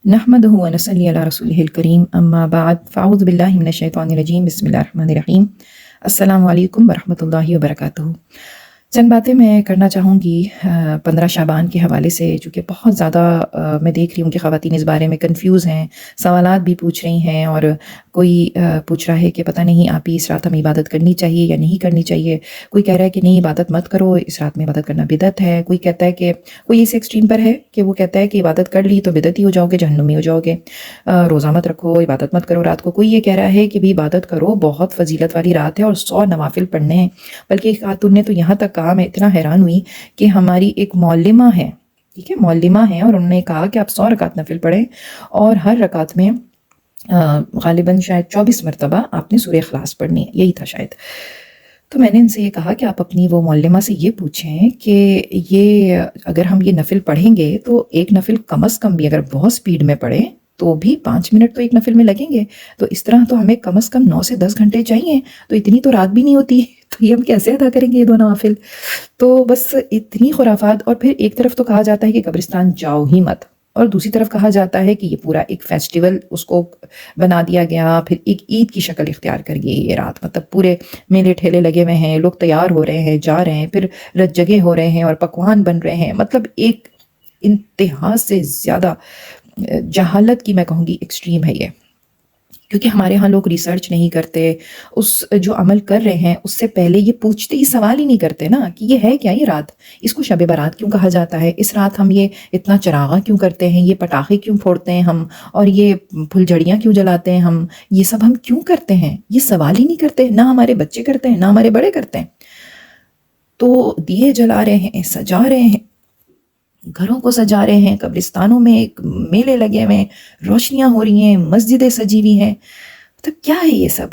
نحمده ونصلي على رسوله الكريم اما بعد فاعوذ باللہ من الشیطان الرجیم بسم اللہ الرحمن الرحیم السلام علیکم ورحمۃ اللہ وبرکاتہ۔ چند باتیں میں کرنا چاہوں گی 15 شعبان کے حوالے سے، چونکہ بہت زیادہ میں دیکھ رہی ہوں کہ خواتین اس بارے میں کنفیوز ہیں، سوالات بھی پوچھ رہی ہیں، اور کوئی پوچھ رہا ہے کہ پتہ نہیں آپ ہی اس رات ہمیں عبادت کرنی چاہیے یا نہیں کرنی چاہیے، کوئی کہہ رہا ہے کہ نہیں عبادت مت کرو، اس رات میں عبادت کرنا بدعت ہے، کوئی کہتا ہے کہ کوئی اس ایکسٹریم پر ہے کہ وہ کہتا ہے کہ عبادت کر لی تو بدعتی ہو جاؤ گے، جہنمی ہو جاؤ گے، روزہ مت رکھو، عبادت مت کرو رات کو، کوئی یہ کہہ رہا ہے کہ بھی عبادت کرو، بہت فضیلت والی رات ہے اور 100 نوافل پڑھنے ہیں۔ بلکہ ایک خاتون نے تو یہاں تک کہا، میں اتنا حیران ہوئی کہ ہماری ایک معلمہ ہے، ٹھیک ہے، معلمہ ہے، اور انہوں نے کہا کہ آپ 100 رکعت نفل پڑھیں اور ہر رکعت میں غالباً شاید 24 مرتبہ آپ نے سورہ اخلاص پڑھنی ہے، یہی تھا شاید۔ تو میں نے ان سے یہ کہا کہ آپ اپنی وہ معلمہ سے یہ پوچھیں کہ یہ اگر ہم یہ نفل پڑھیں گے تو ایک نفل کم از کم بھی اگر بہت سپیڈ میں پڑھیں تو بھی 5 منٹ تو ایک نفل میں لگیں گے، تو اس طرح تو ہمیں کم از کم 9 سے 10 گھنٹے چاہیے، تو اتنی تو رات بھی نہیں ہوتی، تو یہ ہم کیسے ادا کریں گے یہ 2 نوافل؟ تو بس اتنی خرافات۔ اور پھر ایک طرف تو کہا جاتا ہے کہ قبرستان جاؤ ہی مت، اور دوسری طرف کہا جاتا ہے کہ یہ پورا ایک فیسٹیول اس کو بنا دیا گیا، پھر ایک عید کی شکل اختیار کر گئی یہ رات، مطلب پورے میلے ٹھیلے لگے ہوئے ہیں، لوگ تیار ہو رہے ہیں، جا رہے ہیں، پھر رت جگے ہو رہے ہیں اور پکوان بن رہے ہیں، مطلب ایک انتہا سے زیادہ جہالت کی میں کہوں گی ایکسٹریم ہے یہ، کیونکہ ہمارے ہاں لوگ ریسرچ نہیں کرتے، اس جو عمل کر رہے ہیں اس سے پہلے یہ پوچھتے ہی سوال ہی نہیں کرتے نا کہ یہ ہے کیا، یہ رات، اس کو شب برات کیوں کہا جاتا ہے، اس رات ہم یہ اتنا چراغاں کیوں کرتے ہیں، یہ پٹاخے کیوں پھوڑتے ہیں ہم، اور یہ پھلجھڑیاں کیوں جلاتے ہیں ہم، یہ سب ہم کیوں کرتے ہیں، یہ سوال ہی نہیں کرتے، نہ ہمارے بچے کرتے ہیں نہ ہمارے بڑے کرتے ہیں۔ تو دیے جلا رہے ہیں، سجا رہے ہیں، گھروں کو سجا رہے ہیں، قبرستانوں میں میلے لگے ہوئے ہیں، روشنیاں ہو رہی ہیں، مسجدیں سجی ہوئی ہیں، مطلب کیا ہے یہ سب؟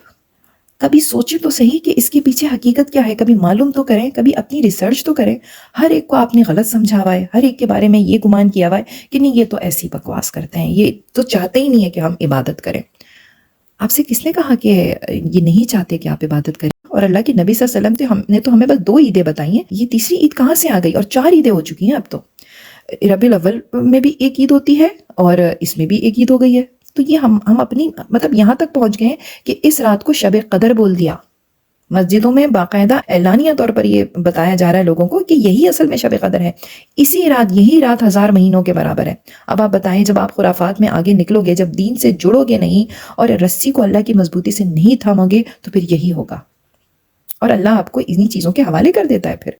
کبھی سوچیں تو صحیح کہ اس کے پیچھے حقیقت کیا ہے، کبھی معلوم تو کریں، کبھی اپنی ریسرچ تو کریں۔ ہر ایک کو آپ نے غلط سمجھا ہوا ہے، ہر ایک کے بارے میں یہ گمان کیا ہوا ہے کہ نہیں یہ تو ایسی بکواس کرتے ہیں، یہ تو چاہتے ہی نہیں ہے کہ ہم عبادت کریں۔ آپ سے کس نے کہا کہ یہ نہیں چاہتے کہ آپ عبادت کریں؟ اور اللہ کے نبی صلی اللہ علیہ وسلم نے تو ہمیں بس 2 عیدیں بتائی ہیں، یہ تیسری عید کہاں سے آ گئی؟ اور 4 عیدیں ہو چکی ہیں اب تو، ربیع الاول میں بھی ایک عید ہوتی ہے اور اس میں بھی ایک عید ہو گئی ہے۔ تو یہ ہم اپنی مطلب یہاں تک پہنچ گئے ہیں کہ اس رات کو شب قدر بول دیا، مسجدوں میں باقاعدہ اعلانیہ طور پر یہ بتایا جا رہا ہے لوگوں کو کہ یہی اصل میں شب قدر ہے، اسی رات، یہی رات 1000 مہینوں کے برابر ہے۔ اب آپ بتائیں، جب آپ خرافات میں آگے نکلو گے، جب دین سے جڑو گے نہیں اور رسی کو اللہ کی مضبوطی سے نہیں تھامو گے، تو پھر یہی ہوگا، اور اللہ آپ کو انہی چیزوں کے حوالے کر دیتا ہے پھر۔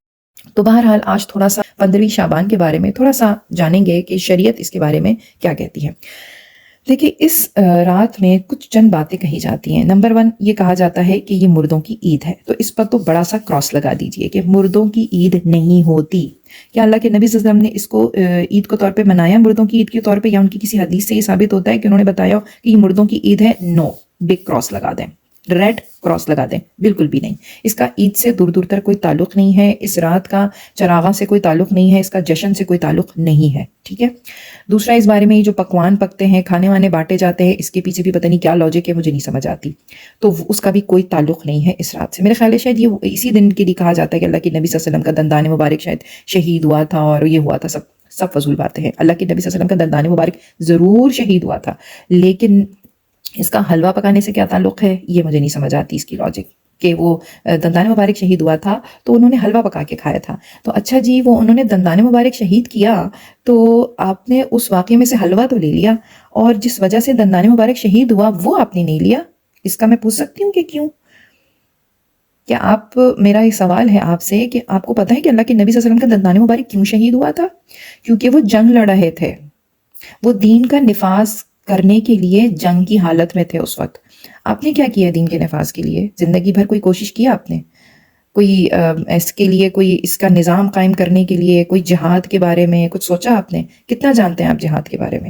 تو بہرحال آج تھوڑا سا 15ویں شعبان کے بارے میں تھوڑا سا جانیں گے کہ شریعت اس کے بارے میں کیا کہتی ہے۔ دیکھیں، اس رات میں کچھ چند باتیں کہی جاتی ہیں۔ نمبر 1، یہ کہا جاتا ہے کہ یہ مردوں کی عید ہے، تو اس پر تو بڑا سا کراس لگا دیجئے کہ مردوں کی عید نہیں ہوتی۔ کیا اللہ کے نبی صلی اللہ علیہ وسلم نے اس کو عید کے طور پہ منایا، مردوں کی عید کے طور پہ، یا ان کی کسی حدیث سے یہ ثابت ہوتا ہے کہ انہوں نے بتایا ہو کہ یہ مردوں کی عید ہے؟ نو، بگ کراس لگا دیں، ریڈ کراس لگا دیں، بالکل بھی نہیں۔ اس کا عید سے دور دور تر کوئی تعلق نہیں ہے، اس رات کا چراغاں سے کوئی تعلق نہیں ہے، اس کا جشن سے کوئی تعلق نہیں ہے، ٹھیک ہے۔ دوسرا، اس بارے میں یہ جو پکوان پکتے ہیں، کھانے وانے بانٹے جاتے ہیں، اس کے پیچھے بھی پتہ نہیں کیا لاجک ہے، مجھے نہیں سمجھ آتی، تو اس کا بھی کوئی تعلق نہیں ہے اس رات سے۔ میرے خیال ہے شاید یہ اسی دن کے لیے کہا جاتا ہے کہ اللہ کے نبی صلی اللہ علیہ وسلم کا دندان مبارک شاید شہید ہوا تھا، اور یہ ہوا تھا، سب فضول باتیں ہیں۔ اللہ کے نبی صلی اللہ علیہ وسلم کا دندان مبارک ضرور شہید ہوا تھا، لیکن اس کا حلوہ پکانے سے کیا تعلق ہے، یہ مجھے نہیں سمجھ آتی اس کی لاجک، کہ وہ دندان مبارک شہید ہوا تھا تو انہوں نے حلوہ پکا کے کھایا تھا، تو اچھا جی، وہ انہوں نے دندان مبارک شہید کیا تو آپ نے اس واقعے میں سے حلوہ تو لے لیا، اور جس وجہ سے دندان مبارک شہید ہوا وہ آپ نے نہیں لیا۔ اس کا میں پوچھ سکتی ہوں کہ کیوں؟ کیا آپ، میرا یہ سوال ہے آپ سے کہ آپ کو پتہ ہے کہ اللہ کے نبی صلی اللہ علیہ وسلم کا دندان مبارک کیوں شہید ہوا تھا؟ کیونکہ وہ جنگ لڑ رہے تھے، وہ دین کا نفاذ کرنے کے لیے جنگ کی حالت میں تھے اس وقت۔ آپ نے کیا کیا دین کے نفاذ کے لیے؟ زندگی بھر کوئی کوشش کیا آپ نے؟ کوئی اس کے لیے، کوئی اس کا نظام قائم کرنے کے لیے، کوئی جہاد کے بارے میں کچھ سوچا آپ نے؟ کتنا جانتے ہیں آپ جہاد کے بارے میں؟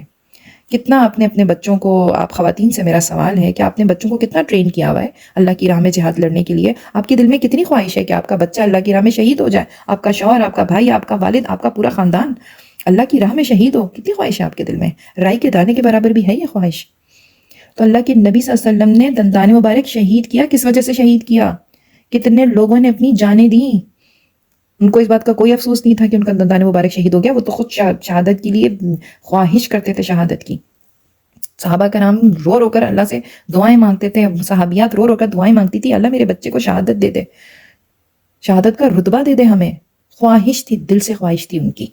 کتنا آپ نے اپنے بچوں کو، آپ خواتین سے میرا سوال ہے کہ آپ نے بچوں کو کتنا ٹرین کیا ہوا ہے اللہ کی راہ میں جہاد لڑنے کے لیے؟ آپ کے دل میں کتنی خواہش ہے کہ آپ کا بچہ اللہ کی راہ میں شہید ہو جائے، آپ کا شوہر، آپ کا بھائی، آپ کا والد، آپ کا پورا خاندان اللہ کی راہ میں شہید ہو؟ کتنی خواہش ہے آپ کے دل میں؟ رائی کے دانے کے برابر بھی ہے یہ خواہش؟ تو اللہ کے نبی صلی اللہ علیہ وسلم نے دندان مبارک شہید کیا، کس وجہ سے شہید کیا؟ کتنے لوگوں نے اپنی جانیں دیں، ان کو اس بات کا کوئی افسوس نہیں تھا کہ ان کا دندان مبارک شہید ہو گیا، وہ تو خود شہادت کے لیے خواہش کرتے تھے، شہادت کی۔ صحابہ کرام رو رو کر اللہ سے دعائیں مانگتے تھے، صحابیات رو رو کر دعائیں مانگتی تھی، اللہ میرے بچے کو شہادت دے دے، شہادت کا رتبہ دے دے ہمیں. خواہش تھی، دل سے خواہش تھی ان کی.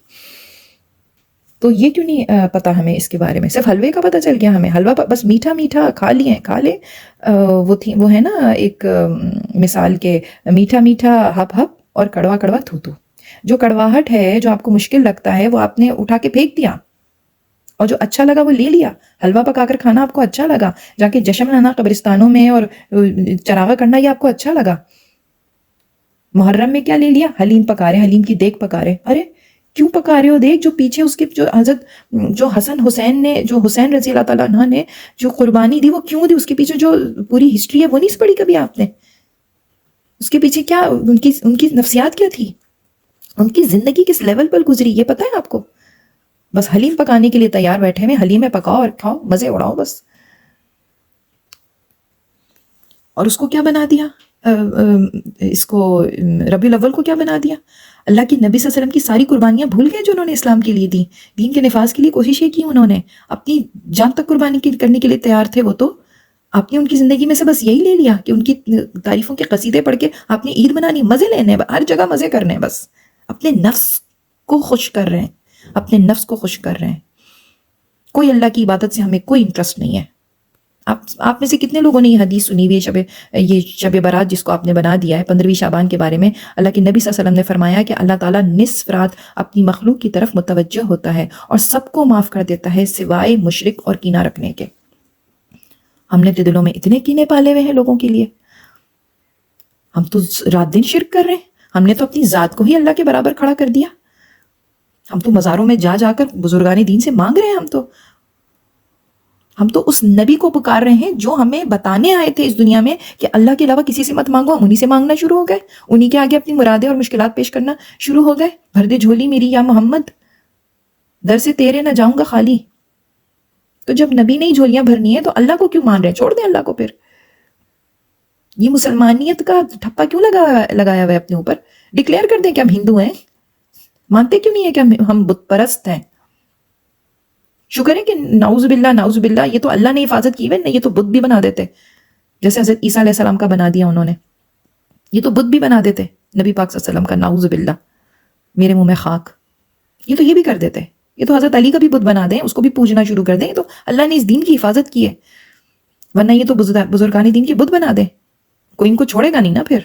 تو یہ کیوں نہیں پتا ہمیں اس کے بارے میں؟ صرف حلوے کا پتہ چل گیا ہمیں، حلوہ بس میٹھا میٹھا کھا لے. وہ ہے نا ایک مثال کے میٹھا میٹھا ہپ ہپ اور کڑوا کڑوا تھو تھو. جو کڑواہٹ ہے، جو آپ کو مشکل لگتا ہے، وہ آپ نے اٹھا کے پھینک دیا، اور جو اچھا لگا وہ لے لیا. حلوہ پکا کر کھانا آپ کو اچھا لگا، جا کے جشن منانا قبرستانوں میں اور چراغا کرنا یہ آپ کو اچھا لگا. محرم میں کیا لے لیا؟ حلیم پکا رہے، حلیم کی دیگ پکا رہے. ارے کیوں پکا رہے ہو دیگ؟ جو پیچھے اس کے جو حضرت جو حسین رضی اللہ تعالیٰ عنہ نے جو قربانی دی، وہ کیوں دی؟ اس کے پیچھے جو پوری ہسٹری ہے وہ نہیں پڑھی کبھی آپ نے؟ اس کے پیچھے کیا ان کی نفسیات کیا تھی، ان کی زندگی کس لیول پر گزری، یہ پتہ ہے آپ کو؟ بس حلیم پکانے کے لیے تیار بیٹھے ہوئے، حلیم میں پکاؤ اور کھاؤ، مزے اڑاؤ بس. اور اس کو کیا بنا دیا؟ اس کو ربیع الاول کو کیا بنا دیا؟ اللہ کی نبی صلی اللہ علیہ وسلم کی ساری قربانیاں بھول گئے جو انہوں نے اسلام کے لیے دی. دین کے نفاذ کے لیے کوششیں کی انہوں نے، اپنی جان تک قربانی کرنے کے لیے تیار تھے وہ. تو آپ نے ان کی زندگی میں سے بس یہی لے لیا کہ ان کی تعریفوں کے قصیدے پڑھ کے آپ نے عید منانی، مزے لینے، ہر جگہ مزے کرنے، بس اپنے نفس کو خوش کر رہے ہیں، اپنے نفس کو خوش کر رہے ہیں. کوئی اللہ کی عبادت سے ہمیں کوئی انٹرسٹ نہیں ہے. آپ میں سے کتنے لوگوں نے یہ حدیث سنی ہوئی ہے، یہ شب برات جس کو آپ نے بنا دیا ہے 15ویں شعبان کے بارے میں؟ اللہ کے نبی صلی اللہ علیہ وسلم نے فرمایا کہ اللہ تعالیٰ نصف رات اپنی مخلوق کی طرف متوجہ ہوتا ہے اور سب کو معاف کر دیتا ہے سوائے مشرک اور کینہ رکھنے کے. ہم نے تو دلوں میں اتنے کینے پالے ہوئے ہیں لوگوں کے لیے، ہم تو رات دن شرک کر رہے ہیں. ہم نے تو اپنی ذات کو ہی اللہ کے برابر کھڑا کر دیا. ہم تو مزاروں میں جا جا کر بزرگان دین سے مانگ رہے ہیں. ہم تو اس نبی کو پکار رہے ہیں جو ہمیں بتانے آئے تھے اس دنیا میں کہ اللہ کے علاوہ کسی سے مت مانگو. ہم انہی سے مانگنا شروع ہو گئے، انہی کے آگے اپنی مرادیں اور مشکلات پیش کرنا شروع ہو گئے. بھر دے جھولی میری یا محمد، در سے تیرے نہ جاؤں گا خالی. تو جب نبی نے ہی جھولیاں بھرنی ہے تو اللہ کو کیوں مان رہے ہیں؟ چھوڑ دیں اللہ کو. پھر یہ مسلمانیت کا ٹھپا کیوں لگایا ہوا ہے اپنے اوپر؟ ڈکلیئر کر دیں کہ ہم ہندو ہیں. مانتے کیوں نہیں ہے کہ ہم بت پرست ہیں؟ شکر ہے کہ نعوذ باللہ یہ تو اللہ نے حفاظت کی ہوئی، نہیں یہ تو بت بھی بنا دیتے، جیسے حضرت عیسیٰ علیہ السلام کا بنا دیا انہوں نے. یہ تو بت بھی بنا دیتے نبی پاک صلی اللہ علیہ وسلم کا، نعوذ باللہ، میرے منہ میں خاک. یہ بھی کر دیتے. یہ تو حضرت علی کا بھی بت بنا دیں، اس کو بھی پوجنا شروع کر دیں. یہ تو اللہ نے اس دین کی حفاظت کی ہے، ورنہ یہ تو بزرگان دین کے بت بنا دیں. کوئی ان کو چھوڑے گا نہیں نا، پھر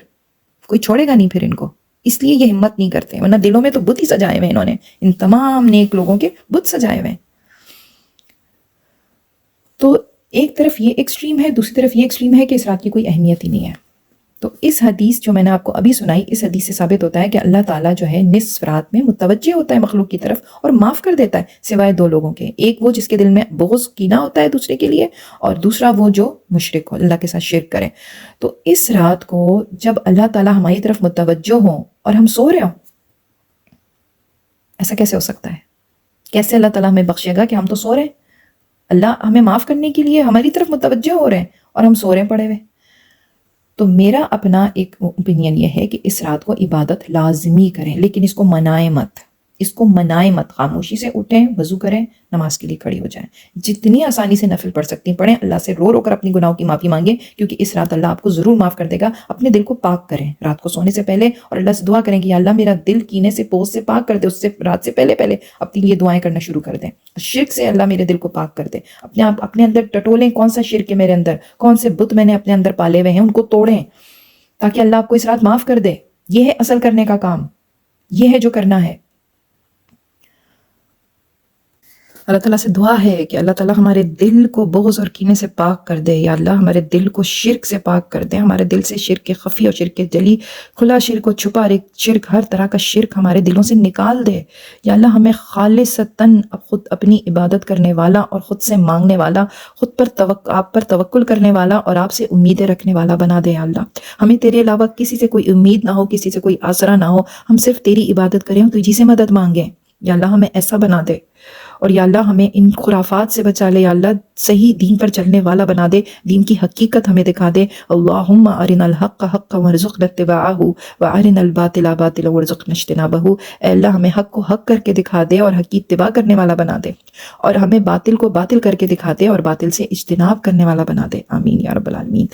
کوئی چھوڑے گا نہیں پھر ان کو. اس لیے یہ ہمت نہیں کرتے، ورنہ دلوں میں تو بت ہی سجائے ہوئے انہوں نے، ان تمام نیک لوگوں کے بت سجائے ہوئے. تو ایک طرف یہ ایکسٹریم ہے، دوسری طرف یہ ایکسٹریم ہے کہ اس رات کی کوئی اہمیت ہی نہیں ہے. تو اس حدیث جو میں نے آپ کو ابھی سنائی، اس حدیث سے ثابت ہوتا ہے کہ اللہ تعالیٰ جو ہے نصف رات میں متوجہ ہوتا ہے مخلوق کی طرف اور معاف کر دیتا ہے سوائے دو لوگوں کے. ایک وہ جس کے دل میں بغض کینہ ہوتا ہے دوسرے کے لیے، اور دوسرا وہ جو مشرک ہو، اللہ کے ساتھ شرک کرے. تو اس رات کو جب اللہ تعالیٰ ہماری طرف متوجہ ہوں اور ہم سو رہے ہوں، ایسا کیسے ہو سکتا ہے؟ کیسے اللہ تعالیٰ ہمیں بخشے گا کہ ہم تو سو رہے ہیں؟ اللہ ہمیں معاف کرنے کے لیے ہماری طرف متوجہ ہو رہے ہیں اور ہم سو رہے پڑے ہوئے. تو میرا اپنا ایک اوپینین یہ ہے کہ اس رات کو عبادت لازمی کریں، لیکن اس کو منائیں مت. خاموشی سے اٹھیں، وضو کریں، نماز کے لیے کھڑی ہو جائیں. جتنی آسانی سے نفل پڑھ سکتی پڑھیں، اللہ سے رو رو کر اپنی گناہوں کی معافی مانگیں، کیونکہ اس رات اللہ آپ کو ضرور معاف کر دے گا. اپنے دل کو پاک کریں رات کو سونے سے پہلے، اور اللہ سے دعا کریں کہ یا اللہ میرا دل کینے سے، پوز سے پاک کر دے. اس سے رات سے پہلے اپنے لیے دعائیں کرنا شروع کر دیں. شرک سے اللہ میرے دل کو پاک کر دے. اپنے اندر ٹٹولیں کون سا شرک ہے میرے اندر، کون سے بت میں نے اپنے اندر پالے ہوئے ہیں، ان کو توڑیں تاکہ اللہ آپ کو اس رات معاف کر دے. یہ ہے اصل کرنے کا کام، یہ ہے جو کرنا ہے. اللہ تعالیٰ سے دعا ہے کہ اللہ تعالیٰ ہمارے دل کو بغض اور کینے سے پاک کر دے. یا اللہ ہمارے دل کو شرک سے پاک کر دے. ہمارے دل سے شرک خفی اور شرک جلی، کھلا شرک و چھپا شرک، ہر طرح کا شرک ہمارے دلوں سے نکال دے. یا اللہ ہمیں خالصتاً خود اپنی عبادت کرنے والا اور خود سے مانگنے والا، خود پر آپ پر توکل کرنے والا اور آپ سے امیدیں رکھنے والا بنا دے. یا اللہ ہمیں تیرے علاوہ کسی سے کوئی امید نہ ہو، کسی سے کوئی آسرا نہ ہو، ہم صرف تیری عبادت کریں، تجھی سے مدد مانگیں. یا اللہ ہمیں ایسا بنا دے. اور یا اللہ ہمیں ان خرافات سے بچا لے، یا اللہ صحیح دین پر چلنے والا بنا دے، دین کی حقیقت ہمیں دکھا دے۔ اللہم ارنا الحق حقا وارزقنا اتباعہ وارنا الباطل باطلا وارزقنا اجتنابہ۔ اے اللہ ہمیں حق کو حق کر کے دکھا دے اور حق کی اتباع کرنے والا بنا دے، اور ہمیں باطل کو باطل کر کے دکھا دے اور باطل سے اجتناب کرنے والا بنا دے، آمین یا رب العالمین۔